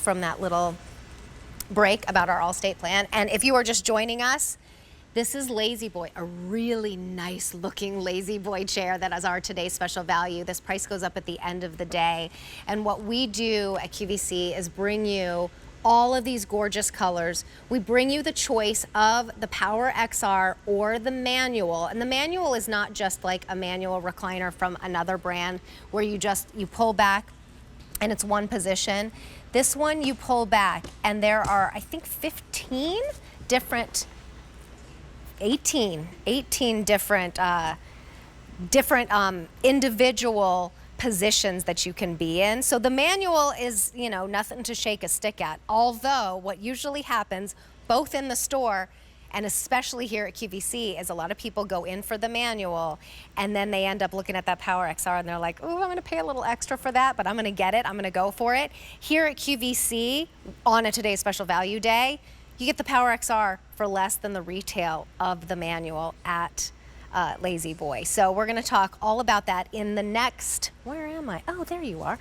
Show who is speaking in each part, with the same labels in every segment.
Speaker 1: from that little break about our Allstate plan. And if you are just joining us, this is Lazy Boy, a really nice looking Lazy Boy chair that is our today's special value. This price goes up at the end of the day. And what we do at QVC is bring you all of these gorgeous colors. We bring you the choice of the Power XR or the manual. And the manual is not just like a manual recliner from another brand where you pull back and it's one position. This one you pull back and there are, I think, 18 different individual positions that you can be in. So the manual is, you know, nothing to shake a stick at. Although what usually happens both in the store and especially here at QVC is a lot of people go in for the manual and then they end up looking at that Power XR and they're like, oh, I'm gonna pay a little extra for that, but I'm gonna get it, I'm gonna go for it. Here at QVC on a today's special value day, you get the Power XR for less than the retail of the manual at Lazy Boy. So we're going to talk all about that in the next, where am I? Oh, there you are.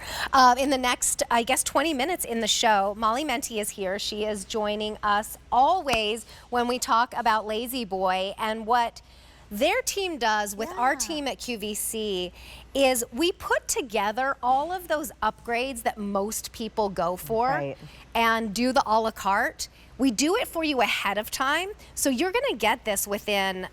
Speaker 1: In the next, I guess, 20 minutes in the show. Molly Menti is here. She is joining us always when we talk about Lazy Boy, and what their team does with our team at QVC is we put together all of those upgrades that most people go for and do the a la carte. We do it for you ahead of time, so you're gonna get this within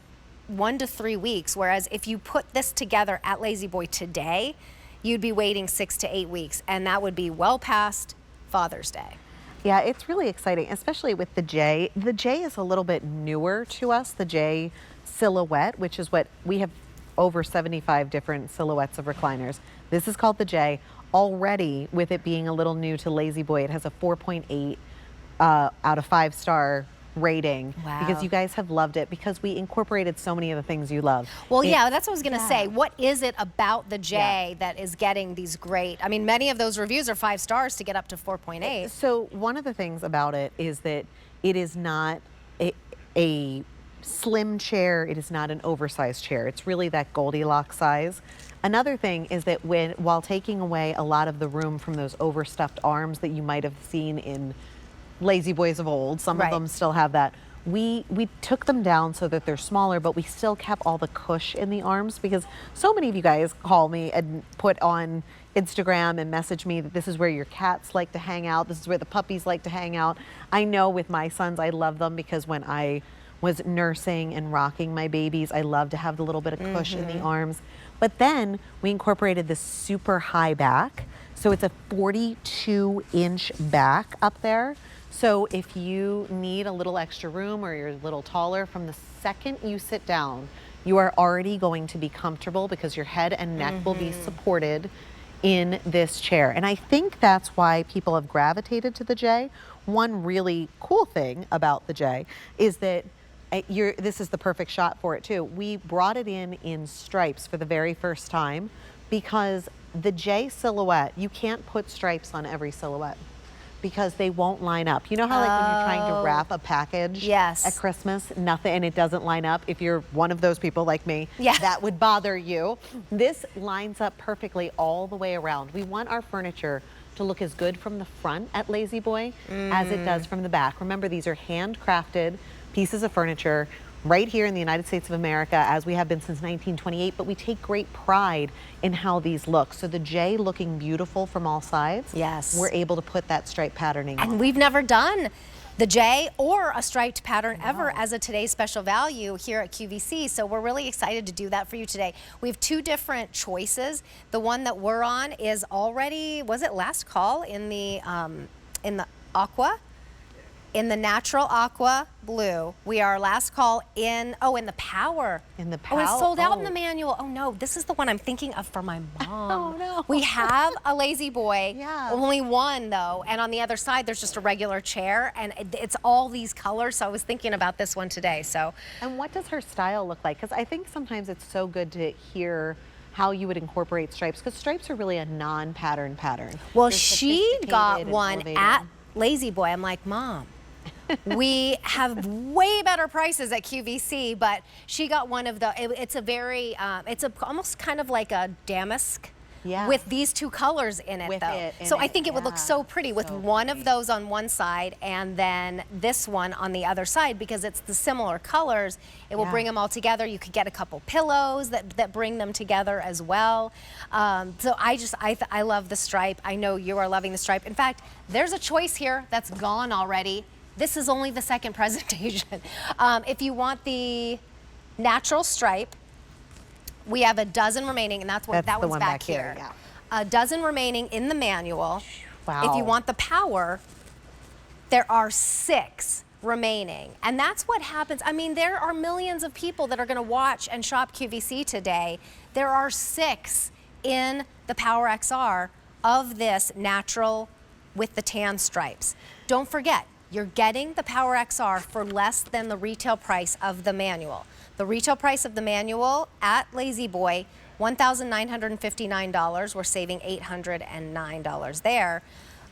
Speaker 1: 1 to 3 weeks, whereas if you put this together at Lazy Boy today, you'd be waiting 6 to 8 weeks, and that would be well past Father's Day.
Speaker 2: Yeah, it's really exciting, especially with the J. The J is a little bit newer to us, the J silhouette, which is what we have over 75 different silhouettes of recliners. This is called the J. Already, with it being a little new to Lazy Boy, it has a 4.8 out of 5-star rating.
Speaker 1: Wow.
Speaker 2: Because you guys have loved it, because we incorporated so many of the things you love.
Speaker 1: Well, yeah, that's what I was gonna say. What is it about the J that is getting these great, I mean, many of those reviews are 5 stars to get up to 4.8.
Speaker 2: So one of the things about it is that it is not a slim chair, it is not an oversized chair. It's really that Goldilocks size. Another thing is that while taking away a lot of the room from those overstuffed arms that you might have seen in Lazy Boys of old, some of them still have that. We took them down so that they're smaller, but we still kept all the cush in the arms, because so many of you guys call me and put on Instagram and message me that this is where your cats like to hang out, this is where the puppies like to hang out. I know with my sons, I love them because when I was nursing and rocking my babies, I love to have the little bit of cush in the arms. But then we incorporated this super high back. So it's a 42-inch back up there. So if you need a little extra room or you're a little taller, from the second you sit down, you are already going to be comfortable because your head and neck will be supported in this chair. And I think that's why people have gravitated to the J. One really cool thing about the J is that this is the perfect shot for it too. We brought it in stripes for the very first time, because the J silhouette, you can't put stripes on every silhouette because they won't line up. You know how like when you're trying to wrap a package at Christmas, nothing, and it doesn't line up? If you're one of those people like me, that would bother you. This lines up perfectly all the way around. We want our furniture to look as good from the front at Lazy Boy as it does from the back. Remember, these are handcrafted pieces of furniture right here in the United States of America, as we have been since 1928, but we take great pride in how these look. So the J looking beautiful from all sides, we're able to put that stripe patterning on.
Speaker 1: And we've never done the J or a striped pattern ever as a today's special value here at QVC, so we're really excited to do that for you today. We have 2 different choices. The one that we're on is already, was it last call in the aqua? In the natural aqua blue. We are last call in the power.
Speaker 2: In the power.
Speaker 1: Oh, it's sold out in the manual. Oh no, this is the one I'm thinking of for my mom.
Speaker 2: Oh no.
Speaker 1: We have a Lazy Boy, only one though, and on the other side there's just a regular chair, and it's all these colors, so I was thinking about this one today. So.
Speaker 2: And what does her style look like? Because I think sometimes it's so good to hear how you would incorporate stripes, because stripes are really a non-pattern pattern.
Speaker 1: Well, she got one at Lazy Boy. I'm like, Mom, we have way better prices at QVC, but she got one of the, it's a very, it's almost kind of like a damask
Speaker 2: Yeah.
Speaker 1: with these two colors in it,
Speaker 2: With
Speaker 1: though.
Speaker 2: it in
Speaker 1: So I
Speaker 2: it,
Speaker 1: think it would look
Speaker 2: yeah.
Speaker 1: so pretty with
Speaker 2: So
Speaker 1: one
Speaker 2: pretty.
Speaker 1: of those on one side and then this one on the other side, because it's the similar colors. It will
Speaker 2: Yeah.
Speaker 1: bring them all together. You could get a couple pillows that bring them together as well. So I love the stripe. I know you are loving the stripe. In fact, there's a choice here that's gone already. This is only the second presentation. If you want the natural stripe, we have a dozen remaining, and that
Speaker 2: That's the
Speaker 1: one's
Speaker 2: one
Speaker 1: back
Speaker 2: back here,
Speaker 1: here.
Speaker 2: yeah.
Speaker 1: A dozen remaining in the manual.
Speaker 2: Wow.
Speaker 1: If you want the power, there are 6 remaining. And that's what happens. I mean, there are millions of people that are going to watch and shop QVC today. There are 6 in the Power XR of this natural with the tan stripes. Don't forget, you're getting the Power XR for less than the retail price of the manual. The retail price of the manual at Lazy Boy, $1,959. We're saving $809 there.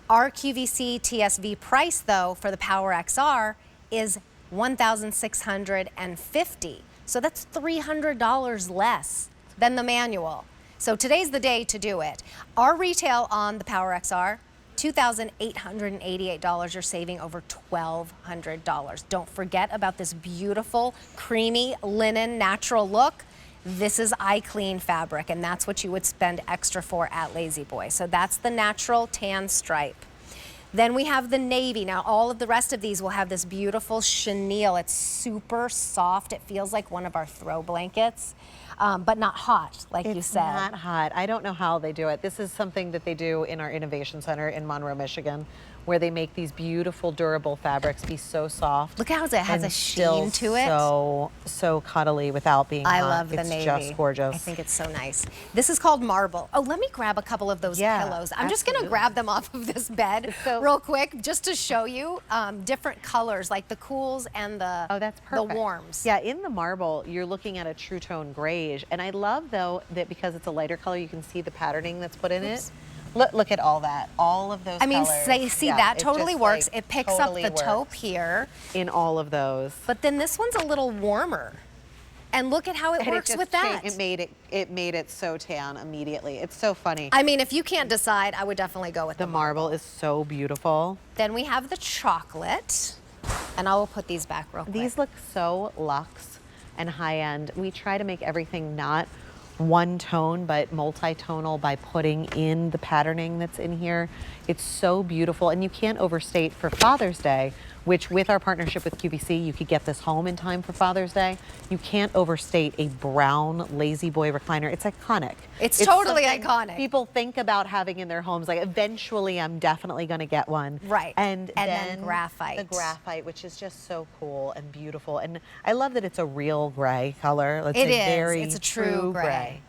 Speaker 1: Our QVC TSV price, though, for the Power XR is $1,650. So that's $300 less than the manual. So today's the day to do it. Our retail on the Power XR, $2,888. You're saving over $1,200. Don't forget about this beautiful, creamy linen natural look. This is eye clean fabric, and that's what you would spend extra for at Lazy Boy. So that's the natural tan stripe. Then we have the navy. Now all of the rest of these will have this beautiful chenille. It's super soft. It feels like one of our throw blankets, but not hot, like you said.
Speaker 2: It's not hot. I don't know how they do it. This is something that they do in our innovation center in Monroe, Michigan, where they make these beautiful, durable fabrics be so soft.
Speaker 1: Look how it has
Speaker 2: and
Speaker 1: a
Speaker 2: still
Speaker 1: sheen to it.
Speaker 2: So cuddly without being
Speaker 1: I
Speaker 2: hot.
Speaker 1: love the
Speaker 2: it's
Speaker 1: navy.
Speaker 2: just gorgeous.
Speaker 1: I think it's so nice. This is called marble. Oh, let me grab a couple of those
Speaker 2: Yeah,
Speaker 1: pillows. I'm just gonna
Speaker 2: absolutely.
Speaker 1: grab them off of this bed
Speaker 2: So-
Speaker 1: real quick, just to show you different colors, like the cools and the,
Speaker 2: Oh, that's
Speaker 1: the
Speaker 2: perfect.
Speaker 1: warms.
Speaker 2: Yeah, in the marble, you're looking at a true tone grayish. And I love, though, that because it's a lighter color, you can see the patterning that's put in it. Look at all that. All of those
Speaker 1: I mean,
Speaker 2: colors.
Speaker 1: see
Speaker 2: Yeah,
Speaker 1: that
Speaker 2: it
Speaker 1: totally
Speaker 2: just,
Speaker 1: works.
Speaker 2: like,
Speaker 1: It picks
Speaker 2: totally
Speaker 1: up the taupe
Speaker 2: works
Speaker 1: here,
Speaker 2: in all of those.
Speaker 1: but then this one's a little warmer. And look at how it
Speaker 2: And
Speaker 1: works
Speaker 2: just
Speaker 1: with that.
Speaker 2: It made it so tan immediately. It's so funny.
Speaker 1: I mean, if you can't decide, I would definitely go with
Speaker 2: The marble is so beautiful.
Speaker 1: Then we have the chocolate, and I will put these back real quick.
Speaker 2: These look so luxe and high end. We try to make everything not one tone, but multi-tonal by putting in the patterning that's in here. It's so beautiful, and you can't overstate for Father's Day, which with our partnership with QVC, you could get this home in time for Father's Day. You can't overstate a brown Lazy Boy recliner. It's iconic.
Speaker 1: It's totally
Speaker 2: something
Speaker 1: iconic.
Speaker 2: People think about having in their homes, like eventually I'm definitely gonna get one.
Speaker 1: Right.
Speaker 2: And
Speaker 1: then graphite.
Speaker 2: The graphite, which is just so cool and beautiful. And I love that it's a real gray color. It's
Speaker 1: It
Speaker 2: a
Speaker 1: is.
Speaker 2: very
Speaker 1: It's a true gray.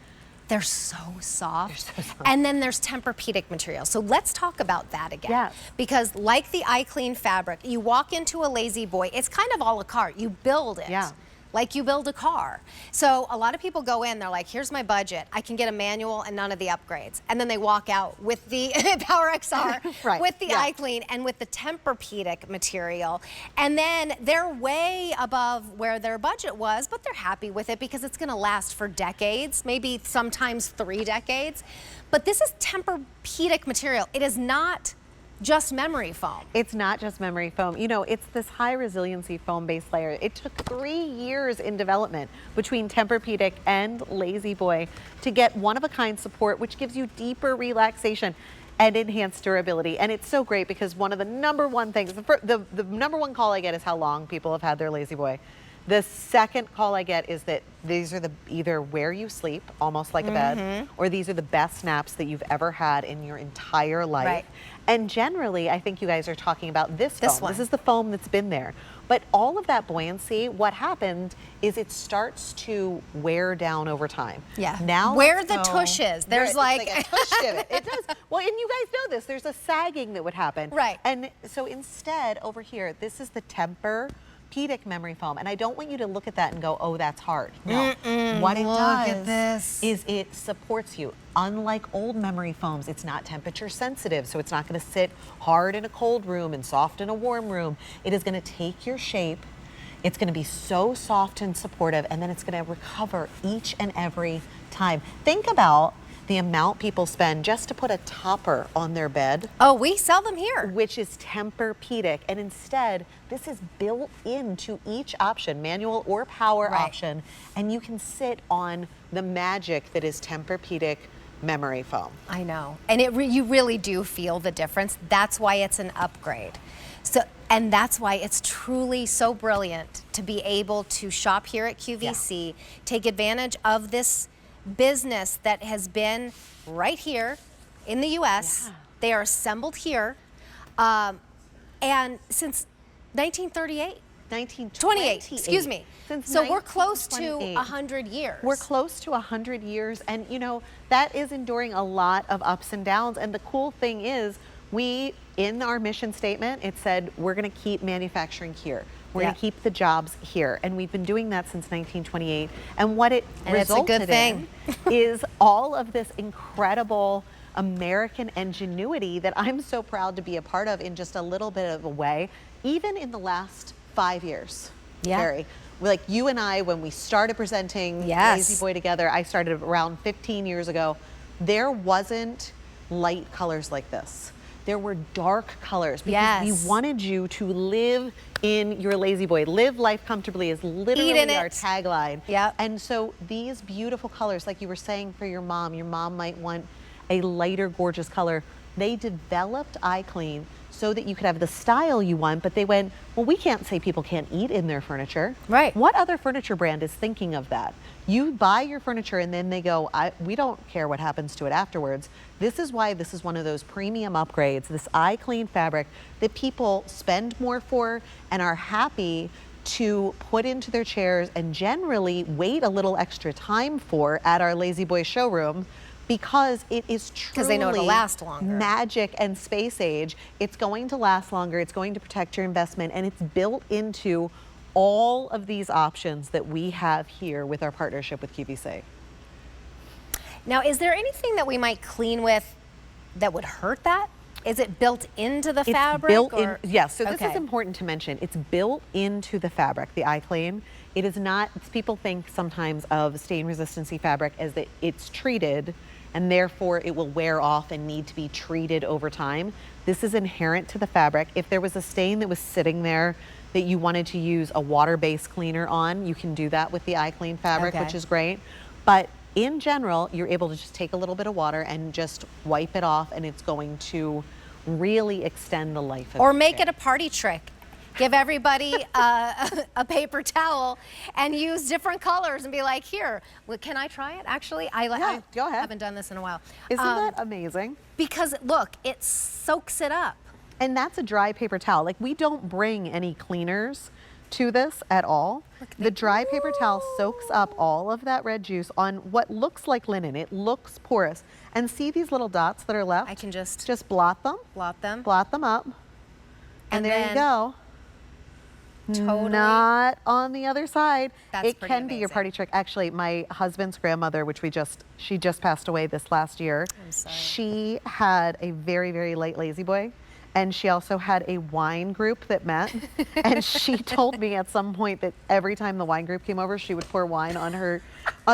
Speaker 1: They're so soft.
Speaker 2: They're so soft.
Speaker 1: And then there's Tempur-Pedic material. So let's talk about that again.
Speaker 2: Yes.
Speaker 1: Because like the eye clean fabric, you walk into a Lazy Boy, it's kind of a la carte. You build it.
Speaker 2: Yeah.
Speaker 1: Like you build a car. So a lot of people go in, they're like, here's my budget. I can get a manual and none of the upgrades. And then they walk out with the Power XR,
Speaker 2: Right,
Speaker 1: with the
Speaker 2: yeah.
Speaker 1: eye clean, and with the Tempur-Pedic material. And then they're way above where their budget was, but they're happy with it because it's gonna last for decades, maybe sometimes 3 decades. But this is Tempur-Pedic material. It is not just memory foam.
Speaker 2: It's not just memory foam. You know, it's this high resiliency foam base layer. It took 3 years in development between Tempur-Pedic and Lazy Boy to get one-of-a-kind support, which gives you deeper relaxation and enhanced durability. And it's so great because one of the number one things, the number one call I get is how long people have had their Lazy Boy. The second call I get is that these are either where you sleep, almost like a bed, or these are the best naps that you've ever had in your entire life.
Speaker 1: Right.
Speaker 2: And generally, I think you guys are talking about this foam.
Speaker 1: This one.
Speaker 2: This is the foam that's been there. But all of that buoyancy, what happened is it starts to wear down over time.
Speaker 1: Yeah.
Speaker 2: Now
Speaker 1: Where
Speaker 2: let's
Speaker 1: the
Speaker 2: go-
Speaker 1: tush is. There's
Speaker 2: It's
Speaker 1: like-
Speaker 2: a tush divot. It does. Well, and you guys know this. There's a sagging that would happen.
Speaker 1: Right.
Speaker 2: And so instead, over here, this is the Tempur-Pedic memory foam. And I don't want you to look at that and go, oh, that's hard. No. What it
Speaker 1: look
Speaker 2: does
Speaker 1: at this.
Speaker 2: is it supports you. Unlike old memory foams, it's not temperature sensitive, so it's not going to sit hard in a cold room and soft in a warm room. It is going to take your shape. It's going to be so soft and supportive, and then it's going to recover each and every time. Think about the amount people spend just to put a topper on their bed,
Speaker 1: Oh, we sell them here.
Speaker 2: which is Tempur-Pedic, and instead this is built into each option, manual or power
Speaker 1: Right.
Speaker 2: option, and you can sit on the magic that is Tempur-Pedic memory foam.
Speaker 1: I know. And you really do feel the difference. That's why it's an upgrade. So, and that's why it's truly so brilliant to be able to shop here at QVC, take advantage of this business that has been right here in the U.S.
Speaker 2: Yeah.
Speaker 1: They are assembled here, and since 1938.
Speaker 2: 1928.
Speaker 1: Excuse me.
Speaker 2: Since
Speaker 1: So we're close to
Speaker 2: 1928.
Speaker 1: 100 years.
Speaker 2: We're close to 100 years, and you know, that is enduring a lot of ups and downs. And the cool thing is, in our mission statement, it said, we're going to keep manufacturing here. We're going to keep the jobs here. And we've been doing that since 1928. And what it resulted
Speaker 1: it's a good thing.
Speaker 2: in is all of this incredible American ingenuity that I'm so proud to be a part of in just a little bit of a way, even in the last 5 years.
Speaker 1: Yeah.
Speaker 2: Carrie, like you and I, when we started presenting
Speaker 1: Yes.
Speaker 2: Lazy Boy together, I started around 15 years ago. There wasn't light colors like this. There were dark colors because
Speaker 1: Yes.
Speaker 2: we wanted you to live in your Lazy Boy. Live life comfortably is
Speaker 1: Eat in
Speaker 2: literally our
Speaker 1: it.
Speaker 2: tagline.
Speaker 1: Yep.
Speaker 2: And so these beautiful colors, like you were saying for your mom might want a lighter, gorgeous color. They developed iClean so that you could have the style you want, but they went, well, we can't say people can't eat in their furniture.
Speaker 1: Right.
Speaker 2: What other furniture brand is thinking of that? You buy your furniture and then they go, we don't care what happens to it afterwards. This is why this is one of those premium upgrades, this iClean fabric that people spend more for and are happy to put into their chairs and generally wait a little extra time for at our Lazy Boy showroom, because it is truly
Speaker 1: they know it'll last longer.
Speaker 2: magic and space age. It's going to last longer. It's going to protect your investment, and it's built into all of these options that we have here with our partnership with QVC.
Speaker 1: Now, is there anything that we might clean with that would hurt that? Is it built into the fabric?
Speaker 2: Built
Speaker 1: or?
Speaker 2: in, yes. So this
Speaker 1: Okay.
Speaker 2: is important to mention. It's built into the fabric, the iClean. It is not. People think sometimes of stain resistancy fabric as that it's treated, and therefore it will wear off and need to be treated over time. This is inherent to the fabric. If there was a stain that was sitting there that you wanted to use a water-based cleaner on, you can do that with the iClean fabric,
Speaker 1: Okay.
Speaker 2: which is great. But in general, you're able to just take a little bit of water and just wipe it off, and it's going to really extend the life of
Speaker 1: Or
Speaker 2: the
Speaker 1: make
Speaker 2: chair.
Speaker 1: it a party trick. Give everybody a paper towel and use different colors and be like, here, well, can I try it? Actually, I
Speaker 2: go ahead.
Speaker 1: haven't done this in a while.
Speaker 2: Isn't that amazing?
Speaker 1: Because look, it soaks it up.
Speaker 2: And that's a dry paper towel. Like, we don't bring any cleaners to this at all. The dry paper towel soaks up all of that red juice on what looks like linen. It looks porous. And see these little dots that are left?
Speaker 1: I can just
Speaker 2: blot them.
Speaker 1: blot them.
Speaker 2: Blot them up. And there you
Speaker 1: then
Speaker 2: go.
Speaker 1: Totally.
Speaker 2: Not on the other side.
Speaker 1: That's
Speaker 2: It
Speaker 1: pretty
Speaker 2: can be your
Speaker 1: amazing.
Speaker 2: party trick. Actually, my husband's grandmother, which she just passed away this last year.
Speaker 1: I'm sorry.
Speaker 2: She had a very, very light Lazy Boy. And she also had a wine group that met. And she told me at some point that every time the wine group came over, she would pour wine on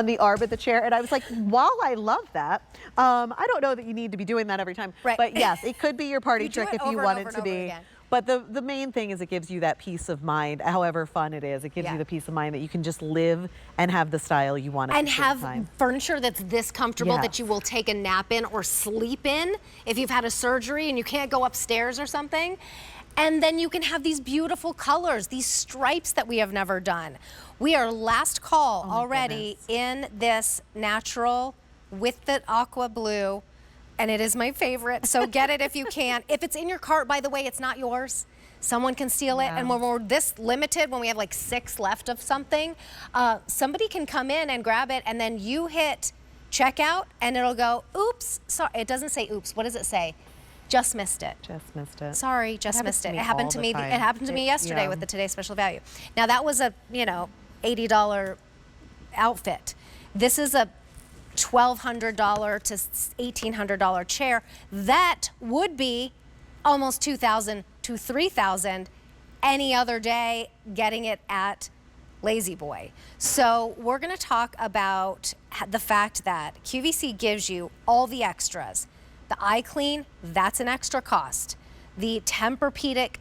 Speaker 2: the arm of the chair. And I was like, while I love that, I don't know that you need to be doing that every time.
Speaker 1: Right.
Speaker 2: But yes, it could be your party
Speaker 1: You do
Speaker 2: trick
Speaker 1: it
Speaker 2: if you
Speaker 1: over and
Speaker 2: want
Speaker 1: over
Speaker 2: it
Speaker 1: and
Speaker 2: to
Speaker 1: over
Speaker 2: be.
Speaker 1: again.
Speaker 2: But the main thing is it gives you that peace of mind, however fun it is. It gives
Speaker 1: Yeah.
Speaker 2: you the peace of mind that you can just live and have the style you want at
Speaker 1: And
Speaker 2: the same
Speaker 1: have
Speaker 2: time.
Speaker 1: furniture that's this comfortable that
Speaker 2: Yes.
Speaker 1: you will take a nap in or sleep in if you've had a surgery and you can't go upstairs or something. And then you can have these beautiful colors, these stripes that we have never done. We are last call already in this natural with the aqua blue, and it is my favorite. So get it if you can. If it's in your cart, by the way, it's not yours. Someone can steal it. And when we're this limited, when we have like 6 left of something, somebody can come in and grab it, and then you hit checkout and it'll go, oops, sorry. It doesn't say oops. What does it say? Just missed it.
Speaker 2: Just missed it.
Speaker 1: Sorry, just
Speaker 2: happens
Speaker 1: missed
Speaker 2: to
Speaker 1: it.
Speaker 2: me
Speaker 1: It happened
Speaker 2: all
Speaker 1: to
Speaker 2: the
Speaker 1: me.
Speaker 2: time.
Speaker 1: It happened to me yesterday
Speaker 2: yeah.
Speaker 1: with the Today's Special Value. Now that was a $80 outfit. This is a $1,200 to $1,800 chair. That would be almost $2,000 to $3,000 any other day. Getting it at lazy boy. So we're going to talk about the fact that QVC gives you all the extras. The eye clean, that's an extra cost. The Tempur-Pedic